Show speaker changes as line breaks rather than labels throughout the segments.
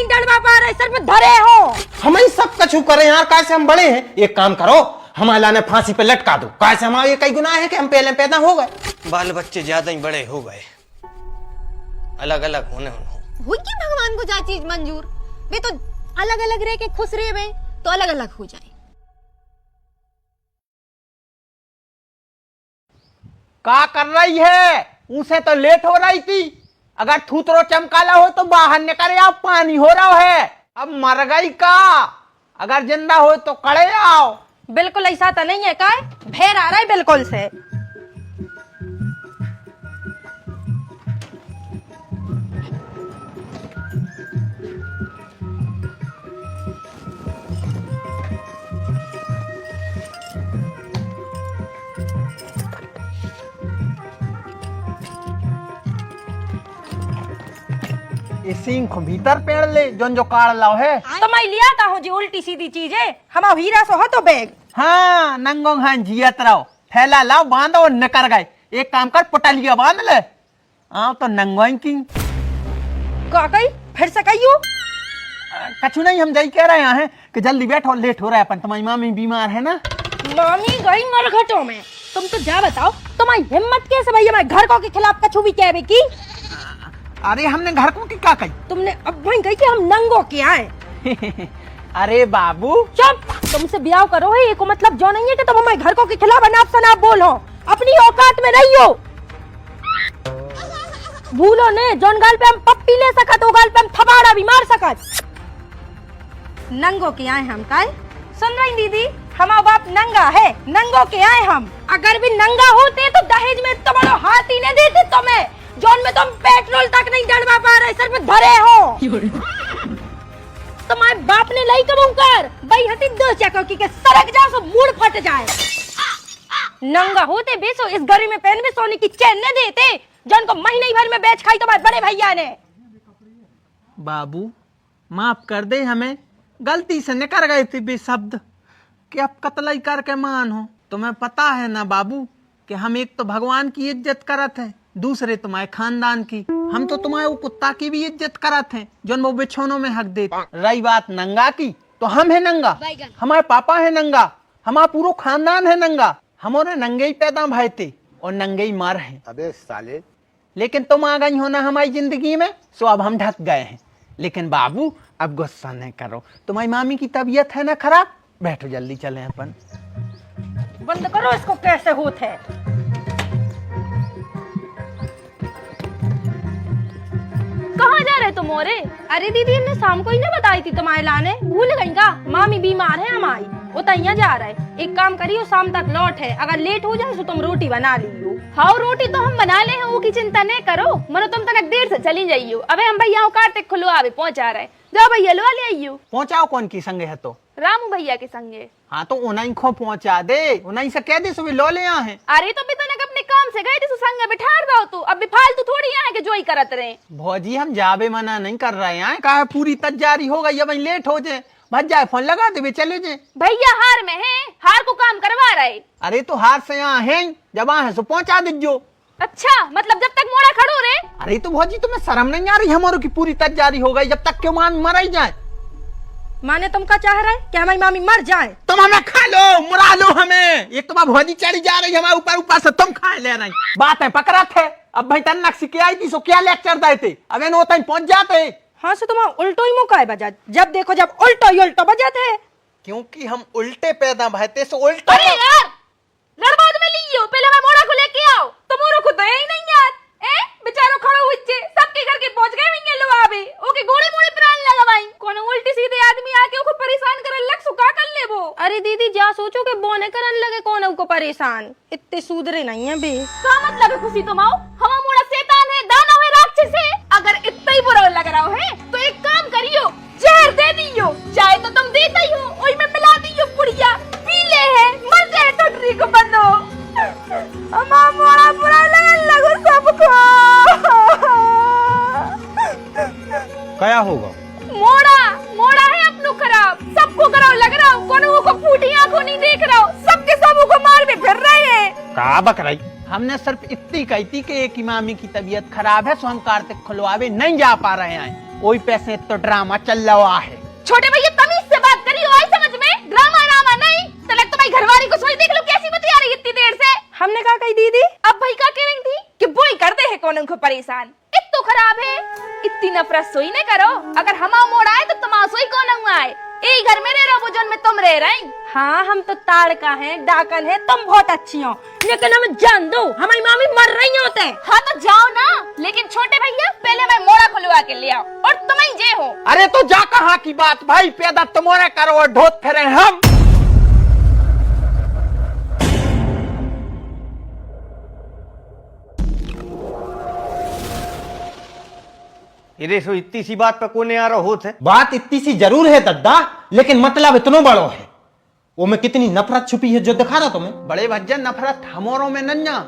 नहीं डरवा पा रहे, सर पे धरे हो।
हम ही सब कछु करें यार, कैसे हम बड़े हैं। एक काम करो, हमारा ने फांसी पे लटका दो। कैसे हमारा ये कई गुनाह है कि हम पहले पैदा हो गए, बाल बच्चे ज्यादा ही बड़े हो गए, अलग अलग होने
हुई कि भगवान को जा चीज मंजूर, वे तो अलग अलग रह के खुश रहे वे तो अलग अलग हो जाए।
क्या कर रही है? उसे तो लेट हो रही थी। अगर थूतरो चमकाला हो तो बाहर निकले आओ, पानी हो रहा है। अब मर गई का? अगर जिंदा हो तो कड़े आओ।
बिल्कुल ऐसा तो नहीं है, काय भेड़ आ रहा है बिल्कुल से।
सिंह को भीतर पेड़ ले जो काड़ लाओ है।
तो मैं लिया था हो जी उल्टी सीधी चीज है, हम हीरा सो हो तो बैग।
हाँ नंगो हाँ जियत रहो, थैला लाओ बांधो और निकर गए। एक काम कर, पटलिया बांध ले। आओ तो नंगो की
का कही फिर से कहियो।
कछु नहीं, हम जाई कह रहे हैं कि जल्दी बैठो, लेट हो रहा है। अपन तुम्हारी मामी बीमार है ना।
मामी गई मरघटों में। तुम तो जा बताओ, तुम्हारी हिम्मत कैसे भाई हमारे घर को के खिलाफ कछु भी कहवे की।
अरे हमने घर को की क्या कही?
तुमने अब वही कही कि हम नंगो के आए।
अरे बाबू
चुप, तुमसे ब्याह करो है ये को मतलब जो नहीं है कि तुम हमारे घर को के खिलाफ अनाप शनाप बोलो। अपनी औकात में रहियो। भूलो ने जोन गाल पे हम पप्पी ले सकत, वो गाल पे हम थबाड़ा भी मार सकत। नंगो के आए हम काय? सुन रही दीदी, हमारा बाप नंगा है, नंगो के आए हम। अगर भी नंगा होते तो दहेज में तो बड़ो हाथ ही नहीं देते तुम्हें, जोन में तुम पेट्रोल तक नहीं डलवा पा रहे, सर पे धरे हो। तुम्हारे बाप ने लाई कबू कर भाई हटी दो चको की के सरक जाओ सो मूड फट जाए। नंगा होते बेसो इस घड़ी में पहन में सोने की चैन न देते, जन को महीने भर में बेच खाई तुम्हारे बड़े भैया ने।
बाबू माफ कर दे, हमें गलती से निकल गए थे बेशब्द कि अब कतलाई करके मान हो। तुम्हें पता है ना बाबू कि हम एक तो भगवान की इज्जत करत हैं, दूसरे तुम्हारे खानदान की। हम तो तुम्हारे वो कुत्ता की भी इज्जत करत हैं जो वो बिछौनों में हक दे। रही बात नंगा की, तो हम है नंगा, हमारे पापा है नंगा, हमारा पूरा खानदान है नंगा। हमारे नंगे ही पैदा भाई थे और नंगे ही मार हैं।
अबे साले,
लेकिन तुम आ गई हो ना हमारी जिंदगी में, सो अब हम ढक गए हैं। लेकिन बाबू अब गुस्सा नहीं करो, तुम्हारी मामी की तबीयत है ना खराब। बैठो जल्दी चले अपन।
बंद करो इसको, कैसे होते है। कहाँ जा रहे तुम? और अरे दीदी हमने शाम को ही ना बताई थी तुम्हारे लाने, भूल गई का? मामी बीमार है हमारी, वो तैयार जा रहा है। एक काम करियो, शाम तक लौट है, अगर लेट हो जाए तो तुम रोटी बना लियो। हाँ रोटी तो हम बना ले हैं, वो की चिंता नहीं करो। मनो तुम तक देर से चली जाइयो। अबे हम भैया कार्तिक खुलो आवे पहुंचा रहे, जाओ भैया लो ले आइयो।
पहुंचाओ कौन की संगे है? तो
रामू भैया के संगे।
हाँ तो उन्हीं को पहुंचा दे, उन्हीं से कह दे सुबह लो ले हैं।
अरे तो पिता ने अपने काम से गए थे, संग बिठा दो तू। अब भी फालतू थोड़ी यहाँ है कि जो ही करत रहे।
भौजी हम जाबे मना नहीं कर रहे हैं, कहा पूरी तैयारी हो गई, अब लेट हो जाए भज जाए, फोन लगा दे चले जाए।
भैया हार में है, हार को काम करवा रहे।
अरे तो हार से यहाँ है, जब है सो पहुंचा दीजो।
अच्छा मतलब जब तक मोड़ा खड़ो रे।
अरे तो भौजी तुम्हें शर्म नहीं आ रही? हमारो की पूरी तैयारी हो गई, जब तक क्यों मान मर ही जाए।
माने तुम क्या चाह रहे? क्या हमारी मामी मर जाए?
तुम हमें खा लो, मुरा लो हमें। एक तो भौजी चढ़ी जा रही हमारे ऊपर, ऊपर से तुम खा ले रही। बात है पकड़ा थे, अब भाई तन्नक सीखे आई थी, सो क्या लेक्चर देते थे, अब इन होता पहुंच जाते।
हाँ से तुम उल्टो ही मुका है बजा, जब देखो जब उल्टो ही उल्टो बजाते हैं।
क्योंकि हम उल्टे पैदा भाईते, सो उल्टा।
अरे यार लड़बाद में लियो, पहले मैं मोड़ा को लेके आओ। तुम मोरो खुद है ही नहीं यार। बेचारो खड़ो हुच्चे, सबके घर के पहुंच गए विंगे लो आवे, ओके गोड़े मोड़े प्राण लगावाई। कौन उल्टी सीधे आदमी आके ओको परेशान करन लग, सुका कर ले वो। अरे दीदी जा सोचो के बोने करन लगे कौन उनको परेशान, इतने सुधरे नहीं है बे। का मतलब है खुशी तुम आओ, हम मोड़ा शैतान है, दानव है, राक्षस है। अगर इतना ही बुरा लग रहा है तो एक काम करियो, जहर दे दियो। चाय तो तुम देता ही हो, ओई में मिला दियो पुड़िया, पी ले है, मर जाए टोटरी को बंदो। अम्मा मोड़ा बुरा लगन लगो सबको।
क्या होगा?
मोड़ा है अपनो खराब, सबको कराओ लग रहा हो, कोनो को फूटी आंखों नहीं देख रहा हो, सबके सबों को मार में फिर रहे हैं।
का बकराई?
हमने सिर्फ इतनी कही थी कि एक इमामी की तबीयत खराब है, सो हम कार्तिक खुलवावे नहीं जा पा रहे हैं। वही पैसे तो ड्रामा चल रहा है।
छोटे भैया तमीज से बात करी हो, आई समझ में? ड्रामा ड्रामा नहीं। तलक तुम्हारी घरवाली को सोई देख लो कैसी बतिया रही इतनी देर से। हमने कहा कही दीदी, अब भाई का कह रही थी कि बोई करते हैं कौन उनको परेशान। इत तो खराब है, इतनी नफरत सोई न करो। अगर हमा मोड़ आए तो तुम सोई कौन आए। यही घर में रह रहो बुजन में तुम रह रही। हाँ हम तो ताड़का हैं, डाकन है, तुम बहुत अच्छी हो, लेकिन हम जान दो हमारी मामी मर रही होते हैं। हाँ तो जाओ ना, लेकिन छोटे भैया पहले मैं मोड़ा खुलवा के ले आओ और तुम ही जे हो।
अरे तो जा कहाँ की बात भाई, पैदा तुम्हारे करो और ढोत फिरे हम।
अरे सो इतनी सी बात पे कोने आ रहा होत है। बात इतनी सी जरूर है दद्दा, लेकिन मतलब इतनो बड़ो है। वो में कितनी नफरत छुपी है जो दिखा रहा तुम्हें।
बड़े भज्जन नफरत हमोरों में नन्या,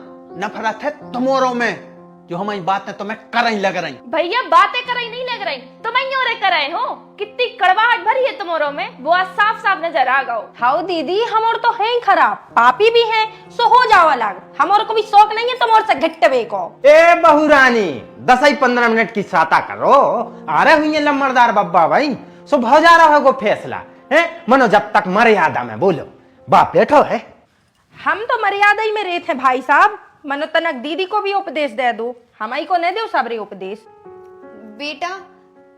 नफरत है तुम्हारों में, जो हमारी बातें तुम्हें कर ही लग रही।
भैया बातें कर ही नहीं लग रही, तुम ही और कर रहे हो। कितनी कड़वाहट भरी है तुम्हारों में, वो आज साफ साफ नजर आ गओ। हाँ दीदी हम और तो है ही खराब, पापी भी हैं, सो हो जाओ अलग। हम और को भी शौक नहीं है तुम और से घट्टवे को।
ए बहुरानी 10-15 मिनट की साता करो। आ रहे हुई लम्बरदार बब्बा भाई, सो हो जा रहा है फैसला है। मनो जब तक मर्यादा में बोलो, बाप बैठो है।
हम तो मर्यादा ही में रहे थे भाई साहब। मनो तनक दीदी को भी उपदेश दे दो, हमारी को नहीं दो सबरे उपदेश।
बेटा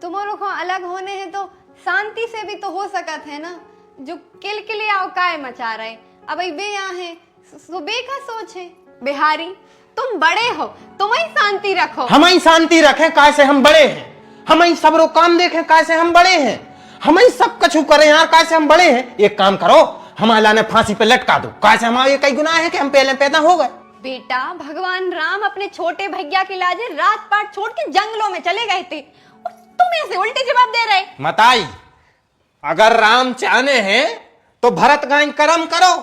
तुम्हारों को अलग होने हैं तो शांति से भी तो हो सकत है ना। जो किल आओ काय मचा रहे, अब बे यहाँ है सुबह का सोच है। बिहारी तुम बड़े हो, तुम ही शांति रखो।
हम ही शांति रखें कैसे हम बड़े हैं। हम ही सबरो काम देखें कैसे हम बड़े हैं। हम ही सब कछु करें यार कैसे हम बड़े हैं। एक काम करो, हमारा ने फांसी पे लटका दो। कैसे हमारे कई गुनाह है कि हम पहले पैदा हो गए।
बेटा भगवान राम अपने छोटे भैया के लाजे रात पाट छोड़ के जंगलों में चले गए थे और तुम ऐसे उल्टे जवाब दे रहे।
मताई अगर राम चाहने हैं तो भरत गाय कर्म करो।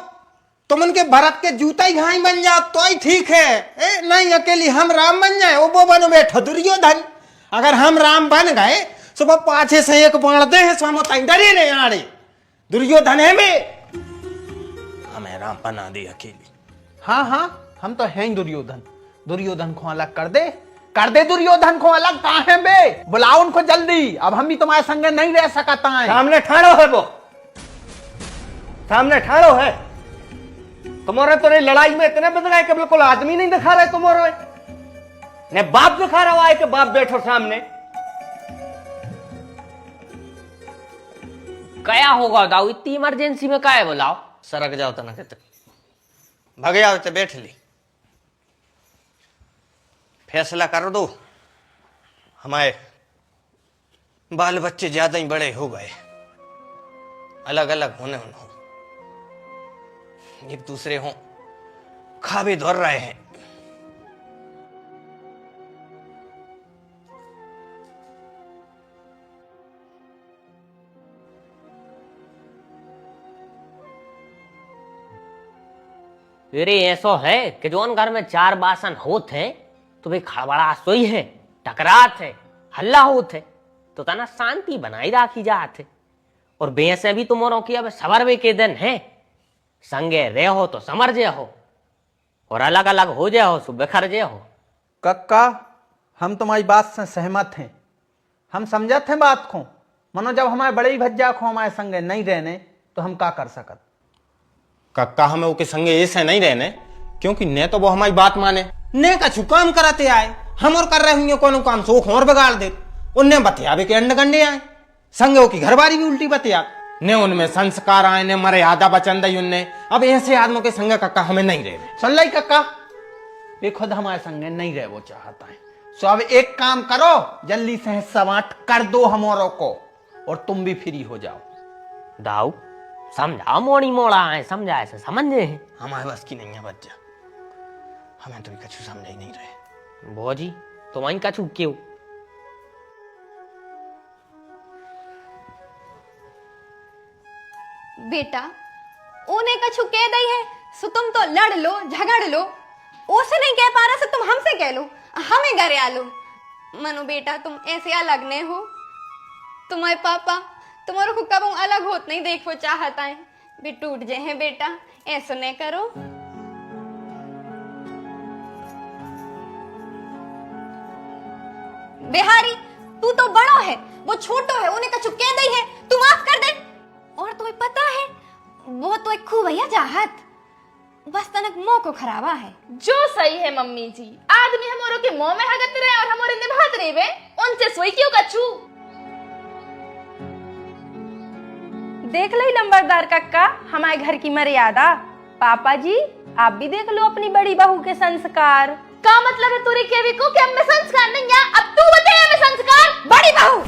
तुम उनके भरत के जूता ही घाई बन जाओ तो ही ठीक है। नहीं अकेली हम राम बन जाए, वो बनो बैठो दुर्योधन। अगर हम राम बन गए सुबह पाछे से एक बाढ़ते हैं सो हम डरे नहीं आड़े। दुर्योधन है में हमें राम बना दे अकेली।
हाँ हाँ हम तो हैं ही दुर्योधन। दुर्योधन को अलग कर दे दुर्योधन को अलग। कहाँ है बे, बुलाओ उनको जल्दी। अब हम भी तुम्हारे संग नहीं रह सकता है।
सामने ठाड़ो है, वो सामने ठाड़ो है। तुम्हारे तो लड़ाई में इतने बदल गए कि बिल्कुल आदमी नहीं दिखा रहे तुम्हारे ने। बाप दिखा रहा है कि बाप बैठो सामने।
क्या होगा दाऊ, इतनी इमरजेंसी में क्या है बुलाओ।
सरक जाओ तना कहते भग जाओ तो बैठ ली। फैसला कर दो। हमारे बाल बच्चे ज्यादा ही बड़े हो गए, अलग अलग होने हो, एक दूसरे हों, खा भी धर रहे हैं।
अरे ऐसा है कि जोन घर में 4 बासन होत है तो भाई खड़बड़ा सोई है, टकरात है, हल्ला होत है तो तना शांति बनाई राखी जात है। और बेसे भी तुम की अब सवरवे के दिन है, संगे रह हो तो समर जे हो और अलग अलग हो जाए हो सो बिखर जे हो।
कक्का हम तुम्हारी बात से सहमत हैं, हम समझते हैं बात को। मनो जब हमारे बड़े ही भज्जा को हमारे संगे नहीं रहने तो हम क्या कर सकत।
कक्का हमें वो के संगे ऐसे नहीं रहने, क्योंकि ने तो वो हमारी बात माने, ने का काम कराते आए। हम और कर रहे होंगे कोनो काम सोख और बिगाड़ दे। उनने बतिया भी के अंड गंडे आए, संगे वो की घरबारी भी उल्टी बतिया। ने उनमें संस्कार आए, ने मर्यादा बचन दी उनने। अब ऐसे आदमियों के संगे कक्का हमें नहीं रहे।
सुन लाई कक्का, वे खुद हमारे संगे नहीं रहे वो चाहता है। सो अब एक काम करो, जल्दी से सवाट कर दो हमारों को और तुम भी फ्री हो जाओ।
दाऊ समझा, मोड़ी मोड़ा है, समझा ऐसे समझे हैं।
हमारे बस की नहीं है बच्चा, हमें तो कछु समझ ही नहीं रहे।
भौजी तुम कछु क्यों।
बेटा उन्हें कछु कह दई है सो तुम तो लड़ लो झगड़ लो। उसे नहीं कह पा रहा सो तुम हमसे कह लो, हमें घर आ लो। मनो बेटा तुम ऐसे अलग नहीं हो। तुम्हारे पापा तुम्हारे को कब अलग होत नहीं देखो चाहता है। भी टूट जे हैं बेटा, ऐसा नहीं करो। बिहारी तू तो बड़ो है, वो छोटो है, उन्हें कछु कह दई है, तू माफ कर दे। और तुम्हें पता है वो तो एक खूब भैया चाहत, बस तनक मोह को खराबा है।
जो सही है मम्मी जी, आदमी हमारों के मुंह में हगत रहे और हमारे निभात रहे वे, उनसे सोई क्यों कछू। देख ली नंबरदार कक्का हमारे घर की मर्यादा। पापा जी आप भी देख लो अपनी बड़ी बहू के संस्कार। का मतलब है तुरी के भी को कि अब मैं संस्कार नहीं है, अब तू बता हमें संस्कार।
बड़ी बहू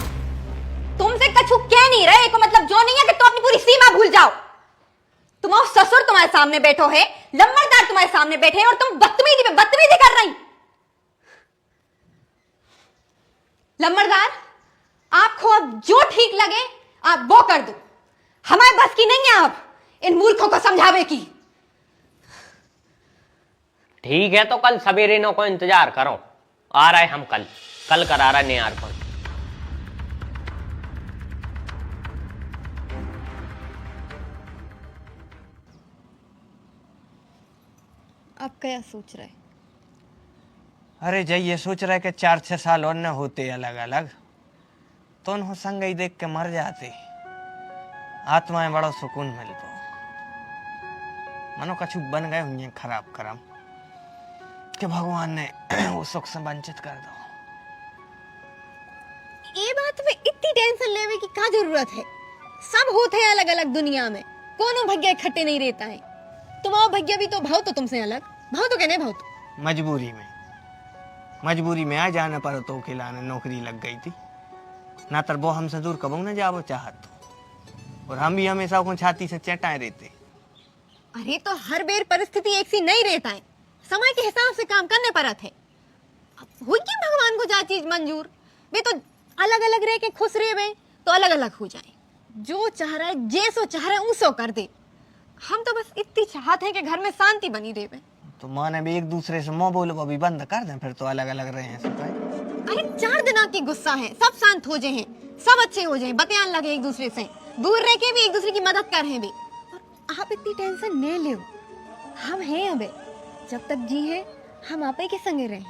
तुमसे कछु कह नहीं रहे को मतलब जो नहीं है कि तुम अपनी पूरी सीमा भूल जाओ। तुम्हारा ससुर तुम्हारे सामने बैठो है, लंबरदार तुम्हारे सामने बैठे हैं और तुम बदतमीजी पे बदतमीजी कर रही। लंबरदार आपको अब जो ठीक लगे आप वो कर दो, हमारे बस की नहीं है अब इन मूर्खों को समझावे की।
ठीक है तो कल सवेरे नो को इंतजार करो, आ रहे हम कल करा रहे निहार को।
आप क्या सोच रहे?
अरे जय ये सोच रहा है कि 4-6 साल और न होते अलग अलग तो उन्हों संग ही देख के मर जाते, आत्माएं बड़ा सुकून मिलतो। मनो कछु बन गए हुए खराब करम कि भगवान ने वो सुख से वंचित कर दो।
ये बात में इतनी टेंशन लेवे की क्या जरूरत है? सब होते हैं अलग अलग दुनिया में, कोनो भाग्य इकट्ठे नहीं रहता है। तुम्हारा भाग्य भी तो भाव तो तुमसे अलग, भाव तो कहने भाव तो
मजबूरी में आ जाना पर तो खिलाने नौकरी लग गई थी, ना तर वो हमसे दूर कबू न जावो चाहत तो। और हम भी हमेशा को छाती से चटाए रहते।
अरे तो हर बेर परिस्थिति एक सी नहीं रहता है, समय के हिसाब से काम करने परत है। अब हुई कि भगवान को जा चीज मंजूर, वे तो अलग अलग रह के खुश रहे वे तो अलग अलग हो जाए। जो चाह रहा है जैसो चाह रहा है उसो कर दे। हम तो बस इतनी चाहते हैं कि घर में शांति बनी रहे।
तो माने भी एक दूसरे से मुंह बोलो अभी बंद कर दें, फिर तो अलग अलग रहे हैं सब।
अरे 4 दिन की गुस्सा है, सब शांत हो जाए, सब अच्छे हो जाए, बतियान लगे एक दूसरे से, दूर रह के भी एक दूसरे की मदद कर रहे भी। और आप इतनी टेंशन नहीं ले, हम हैं अबे, जब तक जी है हम आपे के संगे रहे।